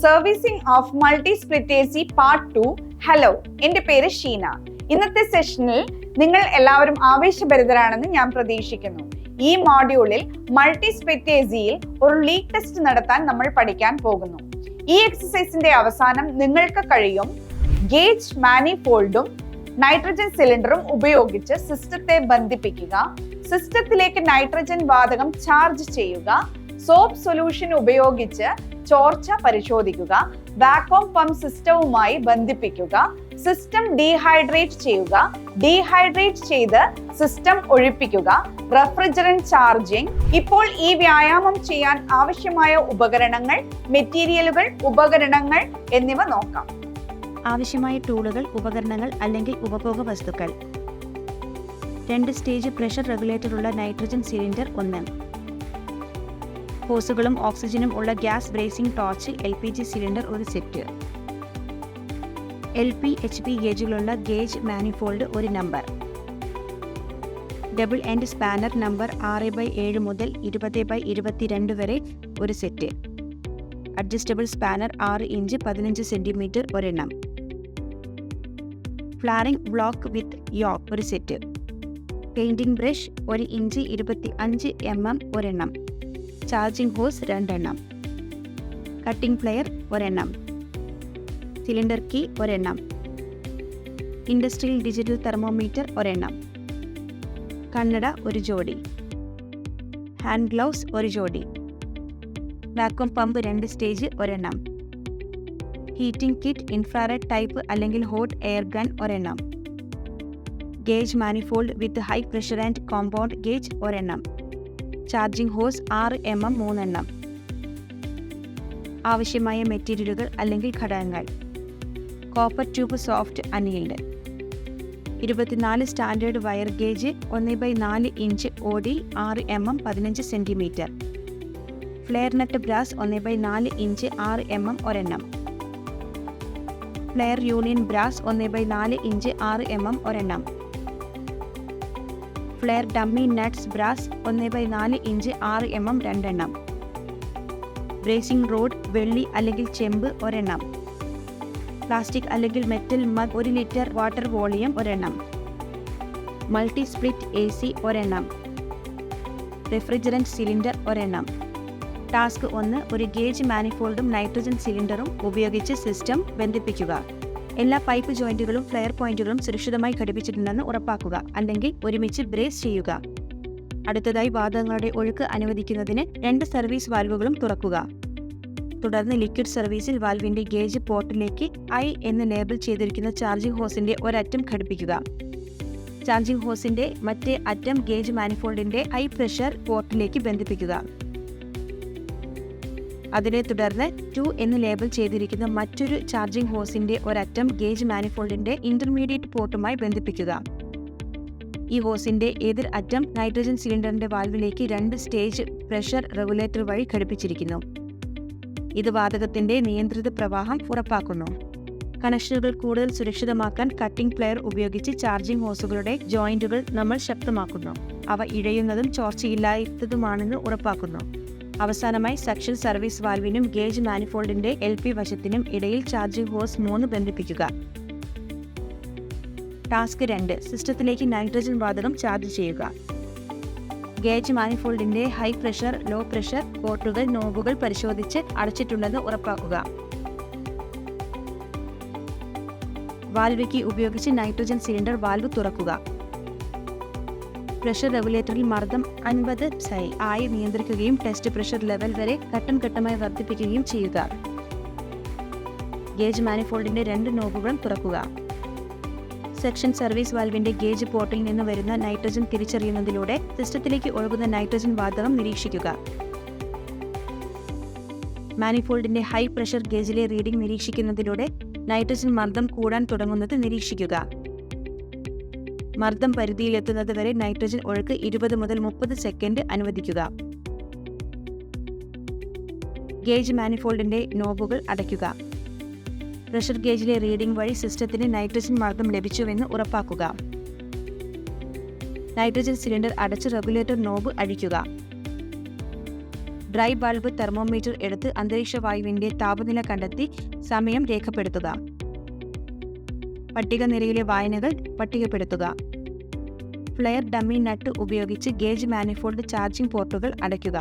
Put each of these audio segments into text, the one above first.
Servicing of multi split A C part 2. Hello, എൻ്റെ പേര് ഷീന. ഇന്നത്തെ സെഷനിൽ നിങ്ങൾ എല്ലാവരും ആവേശഭരിതരാണെന്ന് ഞാൻ പ്രതീക്ഷിക്കുന്നു. ഈ മോഡ്യൂളിൽ മൾട്ടി സ്പ്ലിറ്റ് എ സിയിൽ ഒരു ലീക്ക് ടെസ്റ്റ് നടത്താൻ നമ്മൾ പഠിക്കാൻ പോകുന്നു. ഈ എക്സസൈസിന്റെ അവസാനം നിങ്ങൾക്ക് കഴിയും ഗേജ് മാനിഫോൾഡും നൈട്രജൻ സിലിണ്ടറും ഉപയോഗിച്ച് സിസ്റ്റത്തെ ബന്ധിപ്പിക്കുക, സിസ്റ്റത്തിലേക്ക് നൈട്രജൻ വാതകം ചാർജ് ചെയ്യുക, സോപ്പ് സൊല്യൂഷൻ ഉപയോഗിച്ച് ചോർച്ച പരിശോധിക്കുക, വാക്വം പമ്പ് സിസ്റ്റവുമായി ബന്ധിപ്പിക്കുക, സിസ്റ്റം ഡീഹൈഡ്രേറ്റ് ചെയ്യുക, ഡീഹൈഡ്രേറ്റ് ചെയ്ത് സിസ്റ്റം ഒഴിപ്പിക്കുക, റെഫ്രിജറന്റ് ചാർജിംഗ്. ഇപ്പോൾ ഈ വ്യായാമം ചെയ്യാൻ ആവശ്യമായ ഉപകരണങ്ങൾ, മെറ്റീരിയലുകൾ, ഉപകരണങ്ങൾ എന്നിവ നോക്കാം. ആവശ്യമായ ടൂളുകൾ, ഉപകരണങ്ങൾ അല്ലെങ്കിൽ ഉപഭോഗ വസ്തുക്കൾ: 2 സ്റ്റേജ് പ്രഷർ റെഗുലേറ്ററുള്ള നൈട്രജൻ സിലിണ്ടർ 1, ഹോസുകളും ഓക്സിജനും ഉള്ള gas brazing torch LPG cylinder 1 set, LP HP ഗേജുകളുള്ള gauge manifold 1 number, double end spanner number 6/7 മുതൽ 20/22 വരെ 1 set, adjustable spanner 6 inch 15 centimetre 1 flaring block with yoke 1 set, painting brush 1 inch 25 mm 1, charging hose 2, cutting plier 1, cylinder key 1, industrial digital thermometer 1, കണ്ണട 1 ജോഡി, hand gloves 1 ജോഡി, vacuum pump 2 stage 1, heating kit infrared type അല്ലെങ്കിൽ hot air gun 1, gauge manifold with high pressure and compound gauge 1, charging hose 6 mm 3. ആവശ്യമായ മെറ്റീരിയലുകൾ അല്ലെങ്കിൽ ഘടകങ്ങൾ: copper tube soft annealed, 24 standard wire gauge 1/4 inch OD 6 mm 15 centimetre, flare nut brass 1/4 inch 6 mm 1, flare union brass 1/4 inch 6 mm 1, flare dummy nuts brass 1/4 inch 6 mm 2, brazing rod വെള്ളി അല്ലെങ്കിൽ ചെമ്പ് 1, plastic അല്ലെങ്കിൽ metal mug 1 litre water volume 1, multi split AC 1, refrigerant cylinder 1. Task 1: ഒരു gauge മാനിഫോൾഡും nitrogen സിലിണ്ടറും ഉപയോഗിച്ച് system ബന്ധിപ്പിക്കുക. എല്ലാ pipe ജോയിന്റുകളും flare പോയിന്റുകളും സുരക്ഷിതമായി ഘടിപ്പിച്ചിട്ടുണ്ടെന്ന് ഉറപ്പാക്കുക, അല്ലെങ്കിൽ ഒരുമിച്ച് ബ്രേസ് ചെയ്യുക. അടുത്തതായി വാതകങ്ങളുടെ ഒഴുക്ക് അനുവദിക്കുന്നതിന് 2 സർവീസ് വാൽവുകളും തുറക്കുക. തുടർന്ന് ലിക്വിഡ് സർവീസിൽ വാൽവിന്റെ ഗേജ് പോർട്ടിലേക്ക് I എന്ന് ലേബൽ ചെയ്തിരിക്കുന്ന ചാർജിംഗ് ഹോസിന്റെ ഒരറ്റം ഘടിപ്പിക്കുക. ചാർജിംഗ് ഹോസിന്റെ മറ്റേ അറ്റം ഗേജ് മാനിഫോൾഡിന്റെ ഹൈ പ്രഷർ പോർട്ടിലേക്ക് ബന്ധിപ്പിക്കുക. അതിനെ തുടർന്ന് 2 എന്ന് ലേബൽ ചെയ്തിരിക്കുന്ന മറ്റൊരു ചാർജിംഗ് ഹോസിന്റെ ഒരറ്റം ഗേജ് മാനിഫോൾഡിന്റെ ഇന്റർമീഡിയറ്റ് പോർട്ടുമായി ബന്ധിപ്പിക്കുക. ഈ ഹോസിന്റെ എതിർ അറ്റം നൈട്രജൻ സിലിണ്ടറിന്റെ വാൽവിലേക്ക് 2 സ്റ്റേജ് പ്രഷർ റെഗുലേറ്റർ വഴി ഘടിപ്പിച്ചിരിക്കുന്നു. ഇത് വാതകത്തിന്റെ നിയന്ത്രിത പ്രവാഹം ഉറപ്പാക്കുന്നു. കണക്ഷനുകൾ കൂടുതൽ സുരക്ഷിതമാക്കാൻ കട്ടിംഗ് പ്ലെയർ ഉപയോഗിച്ച് ചാർജിംഗ് ഹോസുകളുടെ ജോയിന്റുകൾ നമ്മൾ ശക്തമാക്കുന്നു. അവ ഇഴയുന്നതും ചോർച്ചയില്ലാത്തതുമാണെന്ന് ഉറപ്പാക്കുന്നു. അവസാനമായി സക്ഷൻ സർവീസ് വാൽവിനും ഗേജ് മാനിഫോൾഡിന്റെ LP വശത്തിനും ഇടയിൽ ചാർജിംഗ് ഹോസ് 3 ബന്ധിപ്പിക്കുക. ടാസ്ക് 2: സിസ്റ്റത്തിലേക്ക് നൈട്രജൻ വാതകം ചാർജ് ചെയ്യുക. ഗേജ് മാനിഫോൾഡിന്റെ ഹൈ പ്രഷർ, ലോ പ്രഷർ പോർട്ടുകൾ, നോബുകൾ പരിശോധിച്ച് അടച്ചിട്ടുണ്ടെന്ന് ഉറപ്പാക്കുക. വാൽവ് കീ ഉപയോഗിച്ച് നൈട്രജൻ സിലിണ്ടർ വാൽവ് തുറക്കുക. പ്രഷർ റെഗുലേറ്ററിൽ മർദ്ദം 50 psi ആയി നിയന്ത്രിക്കുകയും ടെസ്റ്റ് പ്രഷർ ലെവൽ വരെ ഘട്ടം ഘട്ടമായി വർദ്ധിപ്പിക്കുകയും ചെയ്യുക. ഗേജ് മാനിഫോൾഡിന്റെ 2 നോബുകളും തുറക്കുക. സെക്ഷൻ സർവീസ് വാൽവിന്റെ ഗേജ് പോർട്ടിൽ നിന്ന് വരുന്ന നൈട്രജൻ തിരിച്ചറിയുന്നതിലൂടെ സിസ്റ്റത്തിലേക്ക് ഒഴുകുന്ന നൈട്രജൻ വാതകം നിരീക്ഷിക്കുക. മാനിഫോൾഡിന്റെ ഹൈ പ്രഷർ ഗേജിലെ റീഡിംഗ് നിരീക്ഷിക്കുന്നതിലൂടെ നൈട്രജൻ മർദ്ദം കൂടാൻ തുടങ്ങുന്നത് നിരീക്ഷിക്കുക. മർദ്ദം പരിധിയിലെത്തുന്നത് വരെ നൈട്രജൻ ഒഴുക്ക് 20 മുതൽ 30 സെക്കൻഡ് അനുവദിക്കുക. ഗേജ് മാനിഫോൾഡിന്റെ നോബുകൾ അടയ്ക്കുക. പ്രഷർ ഗേജിലെ റീഡിംഗ് വഴി സിസ്റ്റത്തിന് നൈട്രജൻ മർദ്ദം ലഭിച്ചുവെന്ന് ഉറപ്പാക്കുക. നൈട്രജൻ സിലിണ്ടർ അടച്ച് റെഗുലേറ്റർ നോബ് അഴിക്കുക. ഡ്രൈ ബൾബ് തെർമോമീറ്റർ എടുത്ത് അന്തരീക്ഷ വായുവിൻ്റെ താപനില കണ്ടെത്തി സമയം രേഖപ്പെടുത്തുക. പട്ടിക നിരയിലെ വായനകൾ പട്ടികപ്പെടുത്തുക. ഫ്ലെയർ ഡമ്മി നട്ട് ഉപയോഗിച്ച് ഗേജ് മാനിഫോൾഡ് ചാർജിംഗ് പോർട്ടുകൾ അടയ്ക്കുക.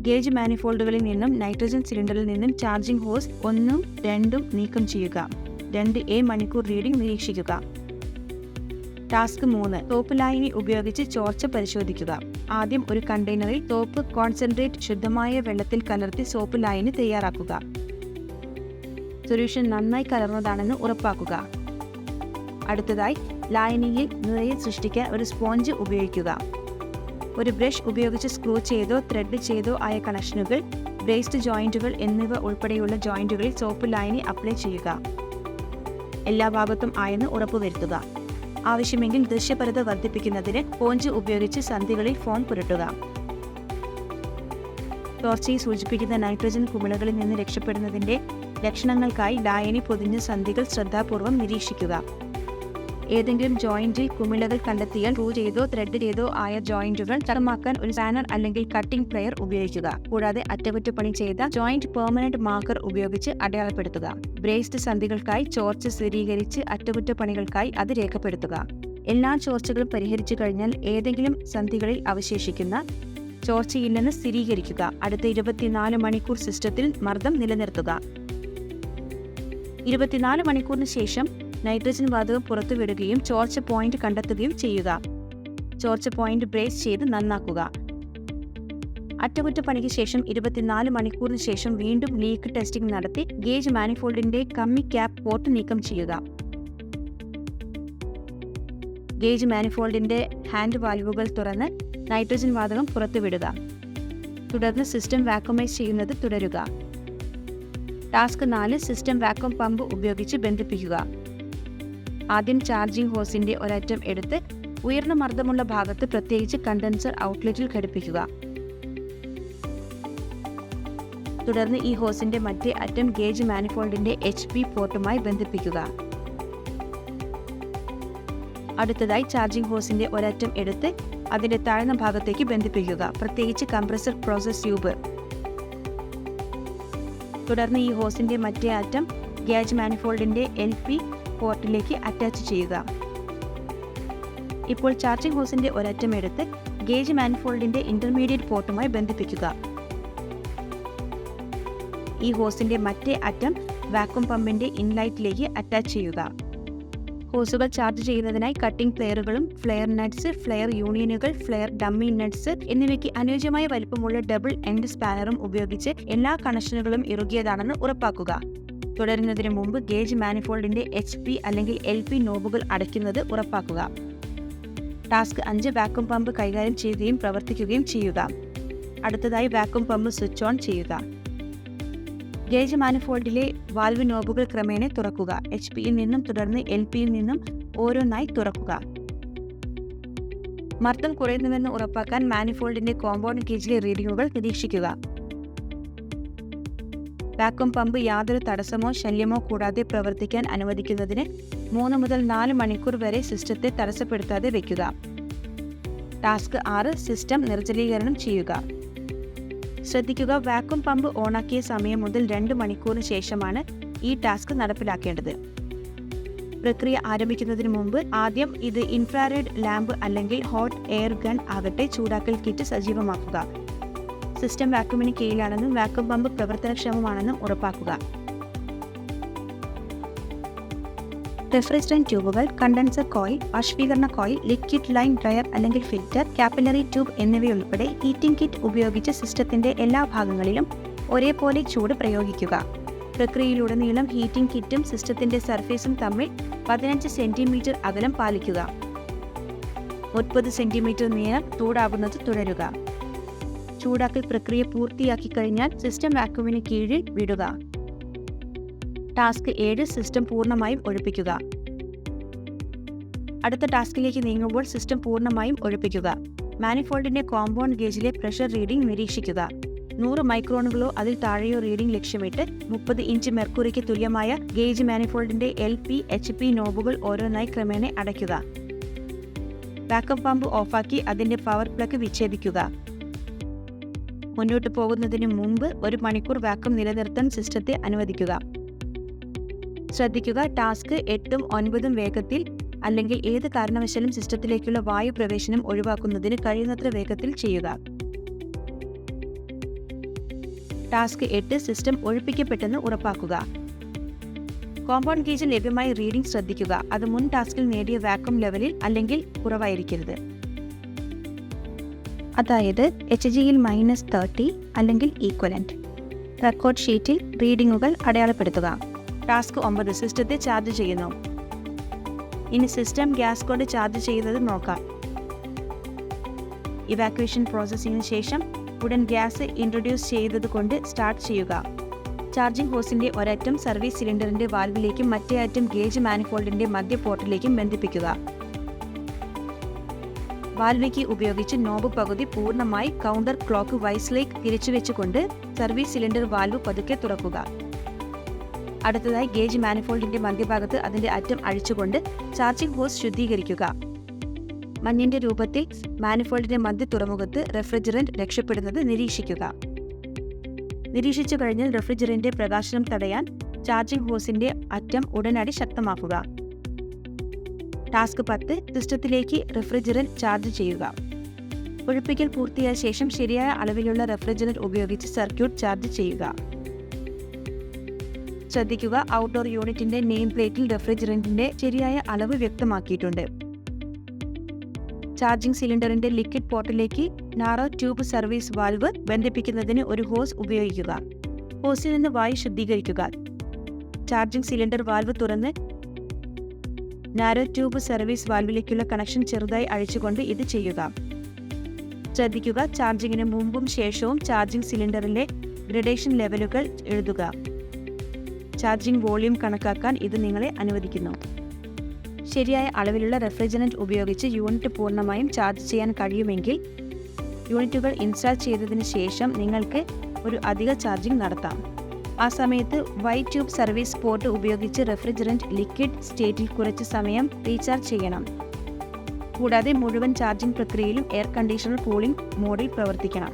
ഗേജ് മാനിഫോൾഡുകളിൽ നിന്നും നൈട്രജൻ സിലിണ്ടറിൽ നിന്നും ചാർജിംഗ് ഹോസ് 1ഉം 2ഉം നീക്കം ചെയ്യുക. 2A മണിക്കൂർ റീഡിംഗ് നിരീക്ഷിക്കുക. ടാസ്ക് 3. സോപ്പ് ലായനി ഉപയോഗിച്ച് ചോർച്ച പരിശോധിക്കുക. ആദ്യം ഒരു കണ്ടെയ്നറിൽ സോപ്പ് കോൺസെൻട്രേറ്റ് ശുദ്ധമായ വെള്ളത്തിൽ കലർത്തി സോപ്പ് ലായനി തയ്യാറാക്കുക. സൊല്യൂഷൻ നന്നായി കലർന്നതാണെന്ന് ഉറപ്പാക്കുക. അടുത്തതായി ലായനിയിൽ നിറയെ സൃഷ്ടിക്കാൻ ഒരു സ്പോഞ്ച് ഉപയോഗിക്കുക. ഒരു ബ്രഷ് ഉപയോഗിച്ച് സ്ക്രൂ ചെയ്തോ ത്രെഡ് ചെയ്തോ ആയ കണക്ഷനുകൾ, ബ്രേസ്ഡ് ജോയിന്റുകൾ എന്നിവ ഉൾപ്പെടെയുള്ള ജോയിന്റുകളിൽ സോപ്പ് ലായനി അപ്ലൈ ചെയ്യുക. എല്ലാ ഭാഗത്തും ആയെന്ന് ഉറപ്പുവരുത്തുക. ആവശ്യമെങ്കിൽ ദൃശ്യപരത വർദ്ധിപ്പിക്കുന്നതിന് സ്പോഞ്ച് ഉപയോഗിച്ച് സന്ധികളിൽ ഫോം പുരട്ടുക. ചോർച്ചയെ സൂചിപ്പിക്കുന്ന നൈട്രജൻ കുമിളകളിൽ നിന്ന് രക്ഷപ്പെടുന്നതിന്റെ ലക്ഷണങ്ങൾക്കായി ലായനി പൊതിഞ്ഞ സന്ധികൾ ശ്രദ്ധാപൂർവം നിരീക്ഷിക്കുക. ഏതെങ്കിലും ജോയിന്റിൽ കുമിളകൾ കണ്ടെത്തിയാൽ സ്ക്രൂ ചെയ്തോ ത്രെഡ് ചെയ്തോ ആയ ജോയിന്റുകൾ ചടമാക്കാൻ ഒരു സ്പാനർ അല്ലെങ്കിൽ കട്ടിംഗ് പ്ലെയർ ഉപയോഗിക്കുക. കൂടാതെ അറ്റകുറ്റപ്പണി ചെയ്ത ജോയിന്റ് പെർമനന്റ് മാർക്കർ ഉപയോഗിച്ച് അടയാളപ്പെടുത്തുക. ബ്രേസ്ഡ് സന്ധികൾക്കായി ചോർച്ച സ്ഥിരീകരിച്ച് അറ്റകുറ്റപ്പണികൾക്കായി അത് രേഖപ്പെടുത്തുക. എല്ലാ ചോർച്ചകളും പരിഹരിച്ചു കഴിഞ്ഞാൽ ഏതെങ്കിലും സന്ധികളിൽ അവശേഷിക്കുന്ന ചോർച്ചയില്ലെന്ന് സ്ഥിരീകരിക്കുക. അടുത്ത 24 മണിക്കൂർ സിസ്റ്റത്തിൽ മർദ്ദം നിലനിർത്തുക. 24 മണിക്കൂറിന് ശേഷം നൈട്രജൻ വാതകം പുറത്തുവിടുകയും ചോർച്ച പോയിന്റ് കണ്ടെത്തുകയും ചെയ്യുക. ചോർച്ച പോയിന്റ് ബ്രേസ് ചെയ്ത് നന്നാക്കുക. അറ്റകുറ്റപ്പണിക്ക് ശേഷം 24 മണിക്കൂറിന് ശേഷം വീണ്ടും ലീക്ക് ടെസ്റ്റിംഗ് നടത്തി ഗേജ് മാനിഫോൾഡിന്റെ കമ്മി ക്യാപ്പ് പോർട്ട് നീക്കം ചെയ്യുക. ഗേജ് മാനിഫോൾഡിന്റെ ഹാൻഡ് വാൽവുകൾ തുറന്ന് നൈട്രജൻ വാതകം പുറത്തുവിടുക. തുടർന്ന് സിസ്റ്റം വാക്വമൈസ് ചെയ്യുന്നത് തുടരുക. ടാസ്ക് 4. സിസ്റ്റം വാക്വം പമ്പ് ഉപയോഗിച്ച് ബന്ധിപ്പിക്കുക. ആദ്യം ചാർജിംഗ് ഹോസിന്റെ ഒരറ്റം എടുത്ത് ഉയർന്ന മർദ്ദമുള്ള ഭാഗത്ത്, പ്രത്യേകിച്ച് കണ്ടൻസർ ഔട്ട്ലെറ്റിൽ ഘടിപ്പിക്കുക. തുടർന്ന് ഈ ഹോസിന്റെ മറ്റേ അറ്റം ഗേജ് മാനിഫോൾഡിന്റെ HP പോർട്ടുമായി ബന്ധിപ്പിക്കുക. അടുത്തതായി ചാർജിംഗ് ഹോസിന്റെ ഒരറ്റം എടുത്ത് അതിന്റെ താഴ്ന്ന ഭാഗത്തേക്ക് ബന്ധിപ്പിക്കുക, പ്രത്യേകിച്ച് കംപ്രസർ പ്രോസസ് ട്യൂബ്. തുടർന്ന് ഈ ഹോസിന്റെ മറ്റേ അറ്റം ഗേജ് മാനിഫോൾഡിന്റെ LP പോർട്ടിലേക്ക് അറ്റാച്ച് ചെയ്യുക. ഇപ്പോൾ ചാർജിംഗ് ഹോസിന്റെ ഒരറ്റം എടുത്ത് ഗേജ് മാനിഫോൾഡിന്റെ ഇന്റർമീഡിയറ്റ് പോർട്ടുമായി ബന്ധിപ്പിക്കുക. ഈ ഹോസിന്റെ മറ്റേ അറ്റം വാക്വം പമ്പിന്റെ ഇൻലൈറ്റിലേക്ക് അറ്റാച്ച് ചെയ്യുക. ഹോസുകൾ ചാർജ് ചെയ്യുന്നതിനായി കട്ടിംഗ് പ്ലെയറുകളും ഫ്ലെയർ നട്ട്സ്, ഫ്ലെയർ യൂണിയനുകൾ, ഫ്ലെയർ ഡമ്മി നട്ട്സ് എന്നിവയ്ക്ക് അനുയോജ്യമായ വലിപ്പമുള്ള ഡബിൾ എൻഡ് സ്പാനറും ഉപയോഗിച്ച് എല്ലാ കണക്ഷനുകളും ഇറുകിയതാണെന്ന് ഉറപ്പാക്കുക. തുടരുന്നതിന് മുമ്പ് ഗേജ് മാനിഫോൾഡിന്റെ HP അല്ലെങ്കിൽ LP നോബുകൾ അടയ്ക്കുന്നത് ഉറപ്പാക്കുക. ടാസ്ക് 5. വാക്വം പമ്പ് കൈകാര്യം ചെയ്യുകയും പ്രവർത്തിക്കുകയും ചെയ്യുക. അടുത്തതായി വാക്വം പമ്പ് സ്വിച്ച് ഓൺ ചെയ്യുക. ഗേജ് മാനിഫോൾഡിലെ വാൽവ് നോബുകൾ ക്രമേണ തുറക്കുക. HPയിൽ നിന്നും തുടർന്ന് LPയിൽ നിന്നും ഓരോന്നായി തുറക്കുക. മർദ്ദം കുറയുന്നുവെന്ന് ഉറപ്പാക്കാൻ മാനിഫോൾഡിന്റെ കോമ്പൗണ്ട് ഗേജിലെ റീഡിംഗുകൾ നിരീക്ഷിക്കുക. വാക്വം പമ്പ് യാതൊരു തടസ്സമോ ശല്യമോ കൂടാതെ പ്രവർത്തിക്കാൻ അനുവദിക്കുന്നതിന് 3 മുതൽ 4 മണിക്കൂർ വരെ സിസ്റ്റത്തെ തടസ്സപ്പെടുത്താതെ വയ്ക്കുക. ടാസ്ക് 6. സിസ്റ്റം നിർജ്ജലീകരണം ചെയ്യുക. ശ്രദ്ധിക്കുക, വാക്വം പമ്പ് ഓണാക്കിയ സമയം മുതൽ 2 മണിക്കൂറിന് ശേഷമാണ് ഈ ടാസ്ക് നടപ്പിലാക്കേണ്ടത്. പ്രക്രിയ ആരംഭിക്കുന്നതിന് മുമ്പ് ആദ്യം ഇത് ഇൻഫ്രാറെഡ് ലാമ്പ് അല്ലെങ്കിൽ ഹോട്ട് എയർ ഗൺ ആകട്ടെ ചൂടാക്കൽ കിറ്റ് സജീവമാക്കുക. സിസ്റ്റം വാക്വമിന് കീഴിലാണെന്നും വാക്വം പമ്പ് പ്രവർത്തനക്ഷമമാണെന്നും ഉറപ്പാക്കുക. റെഫ്രിജറന്റ് ട്യൂബുകൾ, കണ്ടൻസർ കോയിൽ, ബാഷ്പീകരണ കോയിൽ, ലിക്വിഡ് ലൈൻ ഡ്രയർ അല്ലെങ്കിൽ ഫിൽറ്റർ, കാപ്പിലറി ട്യൂബ് എന്നിവയുൾപ്പെടെ ഹീറ്റിംഗ് കിറ്റ് ഉപയോഗിച്ച് സിസ്റ്റത്തിന്റെ എല്ലാ ഭാഗങ്ങളിലും ഒരേപോലെ ചൂട് പ്രയോഗിക്കുക. പ്രക്രിയയിലുടനീളം ഹീറ്റിംഗ് കിറ്റും സിസ്റ്റത്തിന്റെ സർഫേസും തമ്മിൽ 15 സെന്റിമീറ്റർ അകലം പാലിക്കുക. 30 സെന്റിമീറ്റർ നീളം ചൂടാകുന്നത് തുടരുക. ചൂടാക്കൽ പ്രക്രിയ പൂർത്തിയാക്കി കഴിഞ്ഞാൽ സിസ്റ്റം വാക്വമിന് കീഴിൽ വിടുക. ടാസ്ക് 7. സിസ്റ്റം പൂർണ്ണമായും ഒഴിപ്പിക്കുക. അടുത്ത ടാസ്കിലേക്ക് നീങ്ങുമ്പോൾ സിസ്റ്റം പൂർണ്ണമായും ഒഴിപ്പിക്കുക. മാനിഫോൾഡിന്റെ കോമ്പൗണ്ട് ഗേജിലെ പ്രഷർ റീഡിംഗ് നിരീക്ഷിക്കുക. 100 മൈക്രോണുകളോ അതിൽ താഴെയോ റീഡിംഗ് ലക്ഷ്യമിട്ട് 30 ഇഞ്ച് മെർക്കുറിക്ക് തുല്യമായ ഗേജ് മാനിഫോൾഡിന്റെ LP, HP നോബുകൾ ഓരോന്നായി ക്രമേണ അടയ്ക്കുക. വാക്വം പമ്പ് ഓഫാക്കി അതിന്റെ പവർ പ്ലഗ് വിച്ഛേദിക്കുക. മുന്നോട്ട് പോകുന്നതിന് മുമ്പ് 1 മണിക്കൂർ വാക്വം നിലനിർത്താൻ സിസ്റ്റത്തെ അനുവദിക്കുക. ശ്രദ്ധിക്കുക, ടാസ്ക് 8ഉം 9ഉം വേഗത്തിൽ അല്ലെങ്കിൽ ഏത് കാരണവശാലും സിസ്റ്റത്തിലേക്കുള്ള വായു പ്രവേശനം ഒഴിവാക്കുന്നതിന് കഴിയുന്നത്ര വേഗത്തിൽ ചെയ്യുക. ടാസ്ക് 8 സിസ്റ്റം ഒഴിപ്പിക്കപ്പെട്ടെന്ന് ഉറപ്പാക്കുക. കോമ്പൗണ്ട് ഗേജിൽ ലഭ്യമായ റീഡിംഗ് ശ്രദ്ധിക്കുക. അത് മുൻ ടാസ്കിൽ നേടിയ വാക്വം ലെവലിൽ അല്ലെങ്കിൽ കുറവായിരിക്കരുത്. അതായത് HGയിൽ -30 അല്ലെങ്കിൽ ഈക്വലന്റ്. റെക്കോർഡ് ഷീറ്റിൽ റീഡിംഗുകൾ അടയാളപ്പെടുത്തുക. ടാസ്ക് 9 സിസ്റ്റത്തെ ചാർജ് ചെയ്യുന്നു. ഇനി സിസ്റ്റം ഗ്യാസ് കൊണ്ട് ചാർജ് ചെയ്യുന്നത് നോക്കാം. ഇവാക്വേഷൻ പ്രോസസ്സിങ്ങിന് ശേഷം ഉടൻ ഗ്യാസ് ഇൻട്രൊഡ്യൂസ് ചെയ്തതുകൊണ്ട് സ്റ്റാർട്ട് ചെയ്യുക. ചാർജിംഗ് ഹോസിന്റെ ഒരറ്റം സർവീസ് സിലിണ്ടറിന്റെ വാൽവിലേക്കും മറ്റേ അറ്റം ഗേജ് മാനിഫോൾഡിന്റെ മധ്യ പോർട്ടിലേക്കും ബന്ധിപ്പിക്കുക. വാൽവ് കീ ഉപയോഗിച്ച് നോബ് പകുതി പൂർണ്ണമായി കൗണ്ടർ ക്ലോക്ക് വൈസിലേക്ക് തിരിച്ചുവെച്ചുകൊണ്ട് സർവീസ് സിലിണ്ടർ വാൽവ് പതുക്കെ തുറക്കുക. അടുത്തതായി ഗേജ് മാനിഫോൾഡിന്റെ മധ്യഭാഗത്ത് അതിന്റെ അറ്റം അഴിച്ചുകൊണ്ട് ചാർജിംഗ് ഹോസ് ശുദ്ധീകരിക്കുക. മഞ്ഞിന്റെ രൂപത്തിൽ മാനിഫോൾഡിന്റെ മധ്യ തുറമുഖത്ത് റെഫ്രിജറന്റ് രക്ഷപ്പെടുന്നത് നിരീക്ഷിക്കുക. നിരീക്ഷിച്ചു കഴിഞ്ഞാൽ റെഫ്രിജറന്റ് പ്രകാശനം തടയാൻ ചാർജിംഗ് ഹോസിന്റെ അറ്റം ഉടനടി ശക്തമാക്കുക. ടാസ്ക് 10 സിസ്റ്റത്തിലേക്ക് റെഫ്രിജറന്റ് ചാർജ് ചെയ്യുക. ഒഴിപ്പിക്കൽ പൂർത്തിയായ ശേഷം ശരിയായ അളവിലുള്ള റെഫ്രിജറന്റ് ഉപയോഗിച്ച് സർക്യൂട്ട് ചാർജ് ചെയ്യുക. ശ്രദ്ധിക്കുക, ഔട്ട്ഡോർ യൂണിറ്റിന്റെ നെയിം പ്ലേറ്റിൽ റെഫ്രിജറന്റിന്റെ ശരിയായ അളവ് വ്യക്തമാക്കിയിട്ടുണ്ട്. ചാർജിംഗ് സിലിണ്ടറിന്റെ ലിക്വിഡ് പോർട്ടിലേക്ക് നാരോ ട്യൂബ് സർവീസ് വാൽവ് ബന്ധിപ്പിക്കുന്നതിന് ഒരു ഹോസ് ഉപയോഗിക്കുക. ഹോസിൽ നിന്ന് വായു ശുദ്ധീകരിക്കുക. ചാർജിംഗ് സിലിണ്ടർ വാൽവ് തുറന്ന് നാരോ ട്യൂബ് സർവീസ് വാൽവിലേക്കുള്ള കണക്ഷൻ ചെറുതായി അഴിച്ചുകൊണ്ട് ഇത് ചെയ്യുക. ശ്രദ്ധിക്കുക, ചാർജിങ്ങിന് മുമ്പും ശേഷവും ചാർജിംഗ് സിലിണ്ടറിലെ ഗ്രഡേഷൻ ലെവലുകൾ എഴുതുക. ചാർജിംഗ് വോളിയം കണക്കാക്കാൻ ഇത് നിങ്ങളെ അനുവദിക്കുന്നു. ശരിയായ അളവിലുള്ള റെഫ്രിജറന്റ് ഉപയോഗിച്ച് യൂണിറ്റ് പൂർണ്ണമായും ചാർജ് ചെയ്യാൻ കഴിയുമെങ്കിൽ യൂണിറ്റുകൾ ഇൻസ്റ്റാൾ ചെയ്തതിന് ശേഷം നിങ്ങൾക്ക് ഒരു അധിക ചാർജിംഗ് നടത്താം. ആ സമയത്ത് വൈറ്റ് ട്യൂബ് സർവീസ് പോർട്ട് ഉപയോഗിച്ച് റെഫ്രിജറന്റ് ലിക്വിഡ് സ്റ്റേറ്റിൽ കുറച്ച് സമയം റീചാർജ് ചെയ്യണം. കൂടാതെ മുഴുവൻ ചാർജിംഗ് പ്രക്രിയയിലും എയർ കണ്ടീഷണർ കൂളിംഗ് മോഡിൽ പ്രവർത്തിക്കണം.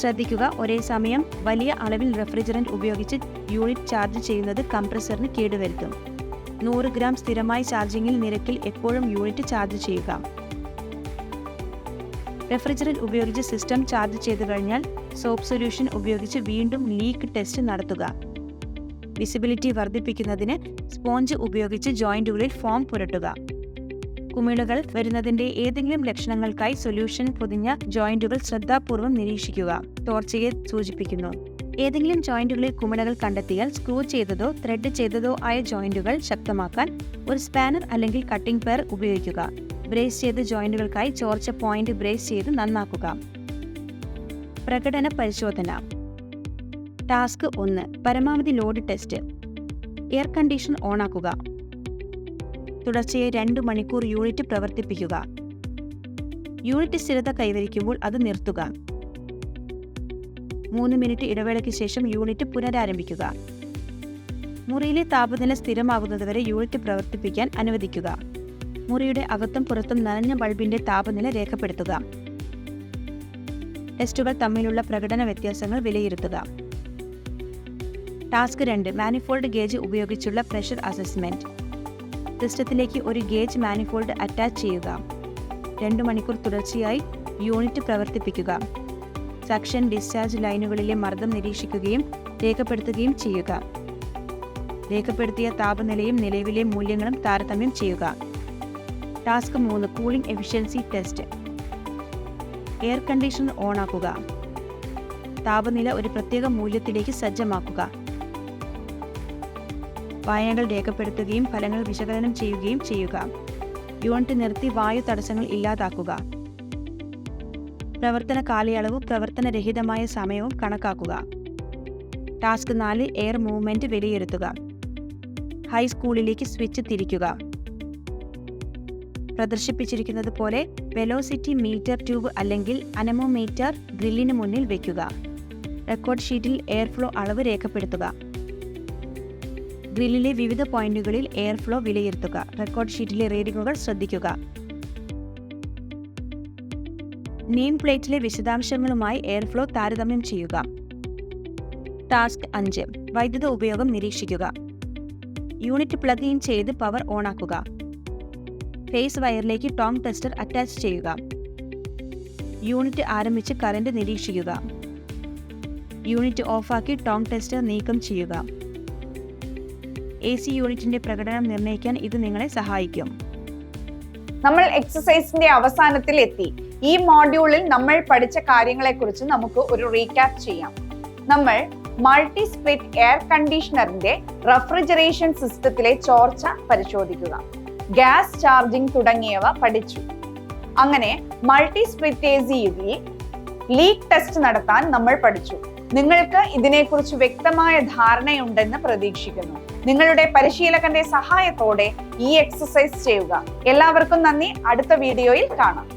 ശ്രദ്ധിക്കുക, ഒരേ സമയം വലിയ അളവിൽ റെഫ്രിജറന്റ് ഉപയോഗിച്ച് യൂണിറ്റ് ചാർജ് ചെയ്യുന്നത് കംപ്രസറിന് കേടുവരുത്തും. 100 ഗ്രാം സ്ഥിരമായി ചാർജിംഗിൽ നിരക്കിൽ എപ്പോഴും യൂണിറ്റ് ചാർജ് ചെയ്യുക. റെഫ്രിജറന്റ് ഉപയോഗിച്ച് സിസ്റ്റം ചാർജ് ചെയ്തു കഴിഞ്ഞാൽ സോപ്പ് സൊല്യൂഷൻ ഉപയോഗിച്ച് വീണ്ടും ലീക്ക് ടെസ്റ്റ് നടത്തുക. വിസിബിലിറ്റി വർദ്ധിപ്പിക്കുന്നതിന് സ്പോഞ്ച് ഉപയോഗിച്ച് ജോയിന്റുകളിൽ ഫോം പുരട്ടുക. കുമിളുകൾ വരുന്നതിന്റെ ഏതെങ്കിലും ലക്ഷണങ്ങൾക്കായി സൊല്യൂഷൻ പൊതിഞ്ഞ ജോയിന്റുകൾ ശ്രദ്ധാപൂർവം നിരീക്ഷിക്കുക. ടോർച്ചയെ സൂചിപ്പിക്കുന്നു. ഏതെങ്കിലും ജോയിന്റുകളിൽ കുമിളകൾ കണ്ടെത്തിയാൽ സ്ക്രൂ ചെയ്തതോ ത്രെഡ് ചെയ്തതോ ആയ ജോയിന്റുകൾ ശക്തമാക്കാൻ ഒരു സ്പാനർ അല്ലെങ്കിൽ കട്ടിംഗ് പെയർ ഉപയോഗിക്കുക. ബ്രേസ് ചെയ്ത ജോയിന്റുകൾക്കായി ചോർച്ച പോയിന്റ് ബ്രേസ് ചെയ്ത് നന്നാക്കുക. പ്രകടന പരിശോധന. ടാസ്ക് 1 പരമാവധി ലോഡ് ടെസ്റ്റ്. എയർ കണ്ടീഷൻ ഓണാക്കുക. തുടർച്ചയായി 2 മണിക്കൂർ യൂണിറ്റ് പ്രവർത്തിപ്പിക്കുക. യൂണിറ്റ് സ്ഥിരത കൈവരിക്കുമ്പോൾ അത് നിർത്തുക. 3 മിനിറ്റ് ഇടവേളയ്ക്ക് ശേഷം യൂണിറ്റ് പുനരാരംഭിക്കുക. മുറിയിലെ താപനില സ്ഥിരമാകുന്നതുവരെ യൂണിറ്റ് പ്രവർത്തിപ്പിക്കാൻ അനുവദിക്കുക. മുറിയുടെ അകത്തും പുറത്തും നനഞ്ഞ ബൾബിന്റെ താപനില രേഖപ്പെടുത്തുക. ടെസ്റ്റുകൾ തമ്മിലുള്ള പ്രകടന വ്യത്യാസങ്ങൾ വിലയിരുത്തുക. ടാസ്ക് 2 മാനിഫോൾഡ് ഗേജ് ഉപയോഗിച്ചുള്ള പ്രഷർ അസസ്മെന്റ്. സിസ്റ്റത്തിലേക്ക് ഒരു ഗേജ് മാനിഫോൾഡ് അറ്റാച്ച് ചെയ്യുക. 2 മണിക്കൂർ തുടർച്ചയായി യൂണിറ്റ് പ്രവർത്തിപ്പിക്കുക. സക്ഷൻ ഡിസ്ചാർജ് ലൈനുകളിലെ മർദ്ദം നിരീക്ഷിക്കുകയും രേഖപ്പെടുത്തുകയും ചെയ്യുക. രേഖപ്പെടുത്തിയ താപനിലയും നിലവിലെ മൂല്യങ്ങളും താരതമ്യം ചെയ്യുക. Task 3 cooling efficiency test. Air conditioner ഓണാക്കുക. താപനില ഒരു പ്രത്യേക മൂല്യത്തിലേക്ക് സജ്ജമാക്കുക. വായനകൾ രേഖപ്പെടുത്തുകയും ഫലങ്ങൾ വിശകലനം ചെയ്യുകയും ചെയ്യുക. യൂണിറ്റ് നിർത്തി വായു തടസ്സങ്ങൾ ഇല്ലാതാക്കുക. പ്രവർത്തന കാലയളവും പ്രവർത്തനരഹിതമായ സമയവും കണക്കാക്കുക. ടാസ്ക് 4 എയർ മൂവ്മെന്റ് വിലയിരുത്തുക. ഹൈസ്കൂളിലേക്ക് സ്വിച്ച് തിരിക്കുക. പ്രദർശിപ്പിച്ചിരിക്കുന്നത് പോലെ വെലോസിറ്റി മീറ്റർ ട്യൂബ് അല്ലെങ്കിൽ അനമോമീറ്റർ ഗ്രില്ലിന് മുന്നിൽ വയ്ക്കുക. റെക്കോർഡ് ഷീറ്റിൽ എയർഫ്ലോ അളവ് രേഖപ്പെടുത്തുക. ഗ്രില്ലിലെ വിവിധ പോയിന്റുകളിൽ എയർഫ്ലോ വിലയിരുത്തുക. റെക്കോർഡ് ഷീറ്റിലെ റീഡിംഗുകൾ ശ്രദ്ധിക്കുക. നെയിം പ്ലേറ്റിലെ വിശദാംശങ്ങളുമായി എയർഫ്ലോ താരതമ്യം ചെയ്യുക. ടാസ്ക് 5. വൈദ്യുത ഉപയോഗം നിരീക്ഷിക്കുക. യൂണിറ്റ് പ്ലഗ് ഇൻ ചെയ്ത് പവർ ഓണാക്കുക. ഫേസ് വയറിലേക്ക് ടോങ് ടെസ്റ്റർ അറ്റാച്ച് ചെയ്യുക. യൂണിറ്റ് ആരംഭിച്ച് കറന്റ് നിരീക്ഷിക്കുക. യൂണിറ്റ് ഓഫാക്കി ടോങ് ടെസ്റ്റർ നീക്കം ചെയ്യുക. AC യൂണിറ്റിന്റെ പ്രകടനം നിർണ്ണയിക്കാൻ ഇത് നിങ്ങളെ സഹായിക്കും. നമ്മൾ എക്സസൈസിന്റെ അവസാനത്തിൽ എത്തി. ഈ മോഡ്യൂളിൽ നമ്മൾ പഠിച്ച കാര്യങ്ങളെക്കുറിച്ച് നമുക്ക് ഒരു റീക്യാപ്പ് ചെയ്യാം. നമ്മൾ മൾട്ടി സ്പ്ലിറ്റ് എയർ കണ്ടീഷണറിന്റെ റെഫ്രിജറേഷൻ സിസ്റ്റത്തിലെ ചോർച്ച പരിശോധിക്കുക, ഗ്യാസ് ചാർജിംഗ് തുടങ്ങിയവ പഠിച്ചു. അങ്ങനെ മൾട്ടി സ്പ്ലിറ്റ് AC-യിൽ ലീക്ക് ടെസ്റ്റ് നടത്താൻ നമ്മൾ പഠിച്ചു. നിങ്ങൾക്ക് ഇതിനെക്കുറിച്ച് വ്യക്തമായ ധാരണയുണ്ടെന്ന് പ്രതീക്ഷിക്കുന്നു. നിങ്ങളുടെ പരിശീലകന്റെ സഹായത്തോടെ ഈ എക്സസൈസ് ചെയ്യുക. എല്ലാവർക്കും നന്ദി. അടുത്ത വീഡിയോയിൽ കാണാം.